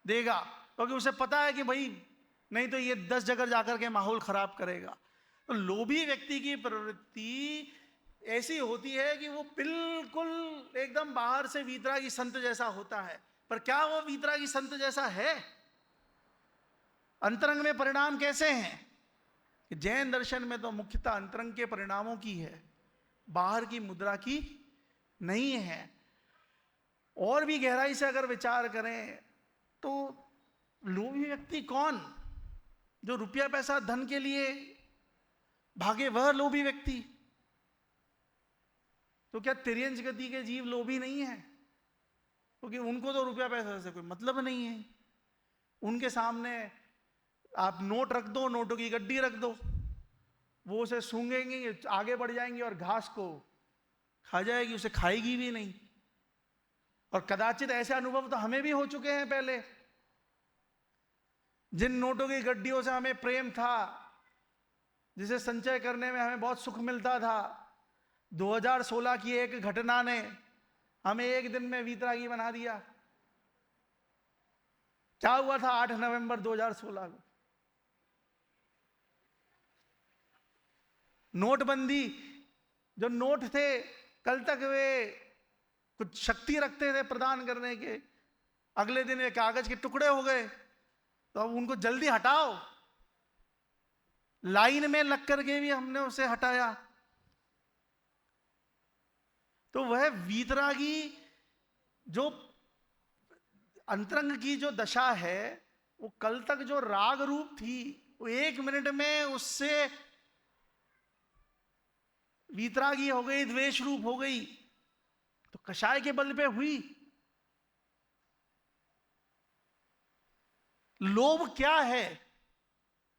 देगा, क्योंकि उसे पता है कि भाई नहीं तो ये 10 जगह जाकर के माहौल खराब करेगा। तो लोभी व्यक्ति की प्रवृत्ति ऐसी होती है कि वो बिल्कुल एकदम बाहर से वीतरागी संत जैसा होता है, पर क्या वो वीतरागी संत जैसा है? अंतरंग में परिणाम कैसे हैं? जैन दर्शन में तो मुख्यतः अंतरंग के परिणामों की है, बाहर की मुद्रा की नहीं है। और भी गहराई से अगर विचार करें तो लोभी व्यक्ति कौन? जो रुपया पैसा धन के लिए भागे वह लोभी व्यक्ति। तो क्या तिर्यंच गति के जीव लोभी नहीं है? क्योंकि उनको तो रुपया पैसा से कोई मतलब नहीं है। उनके सामने आप नोट रख दो, नोटों की गड्डी रख दो, वो उसे सूंघेंगे, आगे बढ़ जाएंगे और घास को खा जाएगी, उसे खाएगी भी नहीं। और कदाचित ऐसे अनुभव तो हमें भी हो चुके हैं पहले। जिन नोटों की गड्डियों से हमें प्रेम था, जिसे संचय करने में हमें बहुत सुख मिलता था, 2016 की एक घटना ने हमें एक दिन में वीतरागी बना दिया। क्या हुआ था 8 नवंबर 2016 को? नोटबंदी। जो नोट थे कल तक वे कुछ शक्ति रखते थे प्रदान करने के, अगले दिन वे कागज के टुकड़े हो गए। तो अब उनको जल्दी हटाओ। लाइन में लग करके भी हमने उसे हटाया। तो वह वीतरागी जो अंतरंग की जो दशा है, वो कल तक जो राग रूप थी, वो 1 मिनट में उससे वीतरागी हो गई, द्वेष रूप हो गई। तो कषाय के बल पे हुई। लोभ क्या है?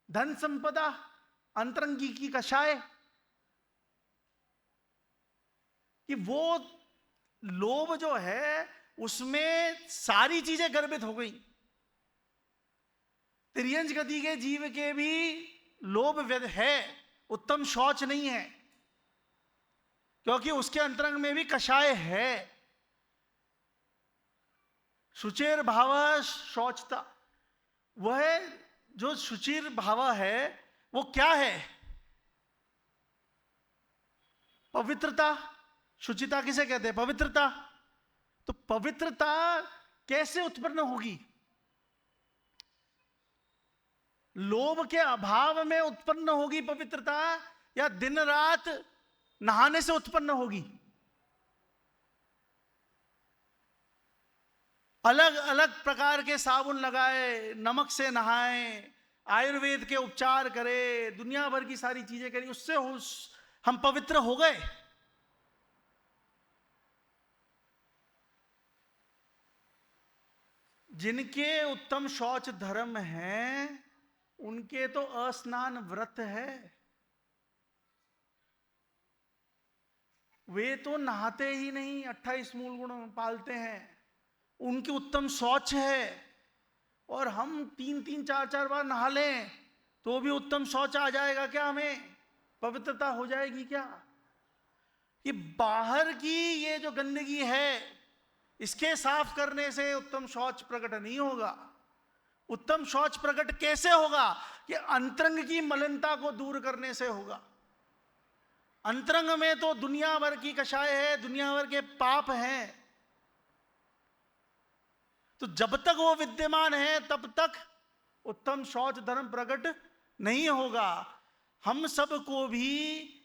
धन संपदा, अंतरंगी की कषाय। कि वो लोभ जो है उसमें सारी चीजें गर्भित हो गई। तिर्यंच गति के जीव के भी लोभ है, उत्तम शौच नहीं है, क्योंकि उसके अंतरंग में भी कषाय है। शुचिर भाव शौचता। वह जो शुचिर भाव है वो क्या है? पवित्रता। शुचिता किसे कहते हैं? पवित्रता। तो पवित्रता कैसे उत्पन्न होगी? लोभ के अभाव में उत्पन्न होगी पवित्रता, या दिन रात नहाने से उत्पन्न होगी? अलग अलग प्रकार के साबुन लगाए, नमक से नहाएं, आयुर्वेद के उपचार करें, दुनिया भर की सारी चीजें करें, उससे हम पवित्र हो गए? जिनके उत्तम शौच धर्म हैं उनके तो अस्नान व्रत है। वे तो नहाते ही नहीं, 28 मूल गुण पालते हैं, उनकी उत्तम शौच है। और हम 3-3, 4-4 बार नहा लें तो भी उत्तम शौच आ जाएगा क्या? हमें पवित्रता हो जाएगी क्या? ये बाहर की ये जो गंदगी है, इसके साफ करने से उत्तम शौच प्रकट नहीं होगा। उत्तम शौच प्रकट कैसे होगा? कि अंतरंग की मलिनता को दूर करने से होगा। अंतरंग में तो दुनिया भर की कषाय है, दुनिया भर के पाप हैं। तो जब तक वो विद्यमान है तब तक उत्तम शौच धर्म प्रकट नहीं होगा। हम सबको भी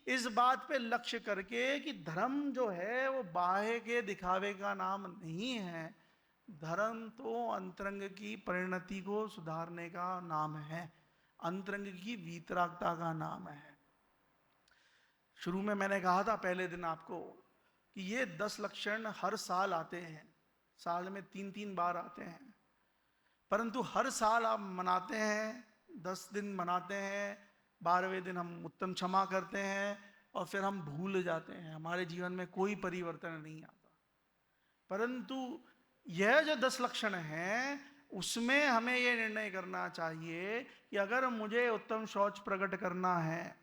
इस बात पे लक्ष्य करके कि धर्म जो है वो बाह्य के दिखावे का नाम नहीं है, धर्म तो अंतरंग की परिणति को सुधारने का नाम है, अंतरंग की वीतरागता का नाम है। शुरू में मैंने कहा था पहले दिन आपको कि ये 10 लक्षण हर साल आते हैं, साल में 3-3 बार आते हैं, परंतु हर साल आप मनाते हैं, 10 दिन मनाते हैं, 12वें दिन हम उत्तम क्षमा करते हैं और फिर हम भूल जाते हैं, हमारे जीवन में कोई परिवर्तन नहीं आता। परंतु यह जो 10 लक्षण हैं उसमें हमें यह निर्णय करना चाहिए कि अगर मुझे उत्तम शौच प्रकट करना है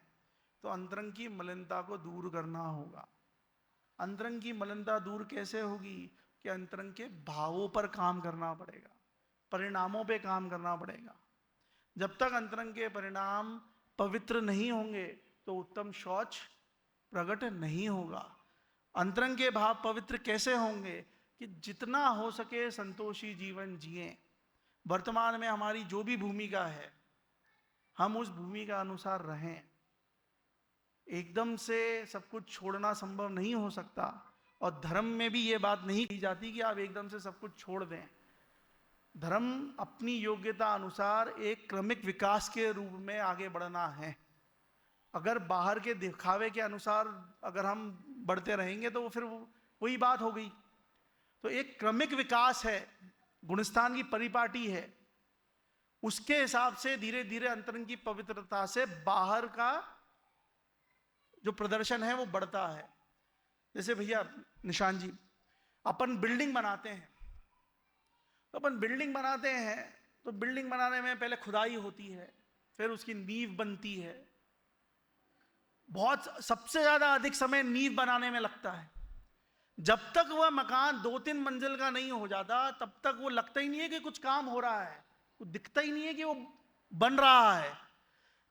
तो अंतरंग की मलिनता को दूर करना होगा। अंतरंग की मलिनता दूर कैसे होगी? कि अंतरंग के भावों पर काम करना पड़ेगा, परिणामों पे काम करना पड़ेगा। जब तक अंतरंग के परिणाम पवित्र नहीं होंगे तो उत्तम शौच प्रकट नहीं होगा। अंतरंग के भाव पवित्र कैसे होंगे? कि जितना हो सके संतोषी जीवन जिए। वर्तमान में हमारी जो भी भूमिका है हम उस भूमिका अनुसार रहें। एकदम से सब कुछ छोड़ना संभव नहीं हो सकता, और धर्म में भी ये बात नहीं की जाती कि आप एकदम से सब कुछ छोड़ दें। धर्म अपनी योग्यता अनुसार एक क्रमिक विकास के रूप में आगे बढ़ना है। अगर बाहर के दिखावे के अनुसार अगर हम बढ़ते रहेंगे तो फिर वही बात हो गई। तो एक क्रमिक विकास है, गुणस्थान की परिपाटी है, उसके हिसाब से धीरे धीरे अंतरंग की पवित्रता से बाहर का जो प्रदर्शन है वो बढ़ता है। जैसे भैया निशान जी, अपन बिल्डिंग बनाते हैं, तो अपन बिल्डिंग बनाते हैं तो बिल्डिंग बनाने में पहले खुदाई होती है, फिर उसकी नींव बनती है। बहुत सबसे ज्यादा अधिक समय नींव बनाने में लगता है। जब तक वह मकान 2-3 मंजिल का नहीं हो जाता तब तक वो लगता ही नहीं है कि कुछ काम हो रहा है, कुछ दिखता ही नहीं है कि वो बन रहा है।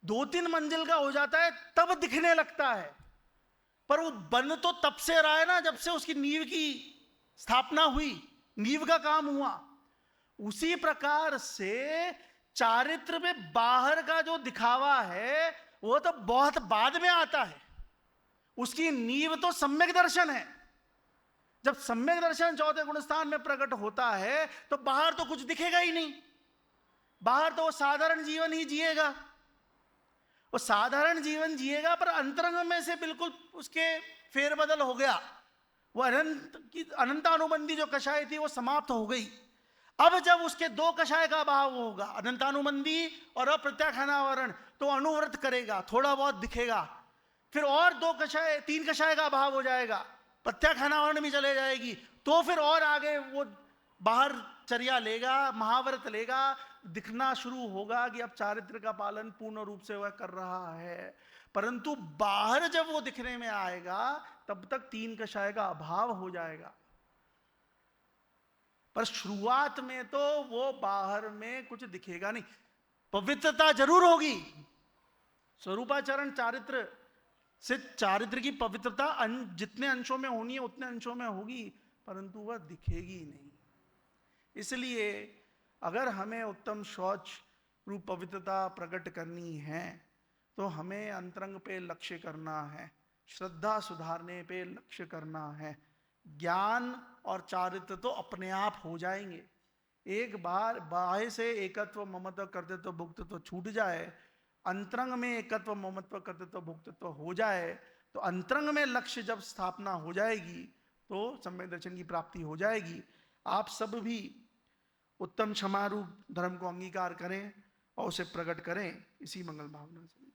2-3 मंजिल का हो जाता है तब दिखने लगता है, पर वो बन तो तब से रहा है ना जब से उसकी नींव की स्थापना हुई, नींव का काम हुआ। उसी प्रकार से चारित्र में बाहर का जो दिखावा है वो तो बहुत बाद में आता है, उसकी नींव तो सम्यक दर्शन है। जब सम्यक दर्शन चौथे गुणस्थान में प्रकट होता है तो बाहर तो कुछ दिखेगा ही नहीं, बाहर तो वो साधारण जीवन ही जिएगा, वो साधारण जीवन जिएगा, पर अंतरंग में से बिल्कुल उसके फेरबदल हो गया। वो अनंतानुबंधी जो कषाय थी वो समाप्त हो गई। अब जब उसके 2 कषाय का अभाव होगा, अनंतानुबंधी और अप्रत्याख्यानावरण, तो अनुव्रत करेगा, थोड़ा बहुत दिखेगा। फिर और 2 कषाय 3 कषाय का अभाव हो जाएगा, प्रत्याख्यानावरण भी चले जाएगी, तो फिर और आगे वो बाहर चर्या लेगा, महाव्रत लेगा, दिखना शुरू होगा कि अब चारित्र का पालन पूर्ण रूप से वह कर रहा है। परंतु बाहर जब वो दिखने में आएगा तब तक 3 कषाय का अभाव हो जाएगा। पर शुरुआत में तो वो बाहर में कुछ दिखेगा नहीं, पवित्रता जरूर होगी। स्वरूपाचरण चारित्र से चारित्र की पवित्रता जितने अंशों में होनी है उतने अंशों में होगी, परंतु वह दिखेगी नहीं। इसलिए अगर हमें उत्तम शौच रूप पवित्रता प्रकट करनी है तो हमें अंतरंग पे लक्ष्य करना है, श्रद्धा सुधारने पे लक्ष्य करना है। ज्ञान और चारित्र तो अपने आप हो जाएंगे। एक बार बाह्य से एकत्व ममत्व कर्तृत्व भुक्तत्व छूट जाए, अंतरंग में एकत्व ममत्व कर्तृत्व भुक्तत्व हो जाए, तो अंतरंग में लक्ष्य जब स्थापना हो जाएगी तो सम्यक दर्शन की प्राप्ति हो जाएगी। आप सब भी उत्तम क्षमा रूप धर्म को अंगीकार करें और उसे प्रकट करें, इसी मंगल भावना से।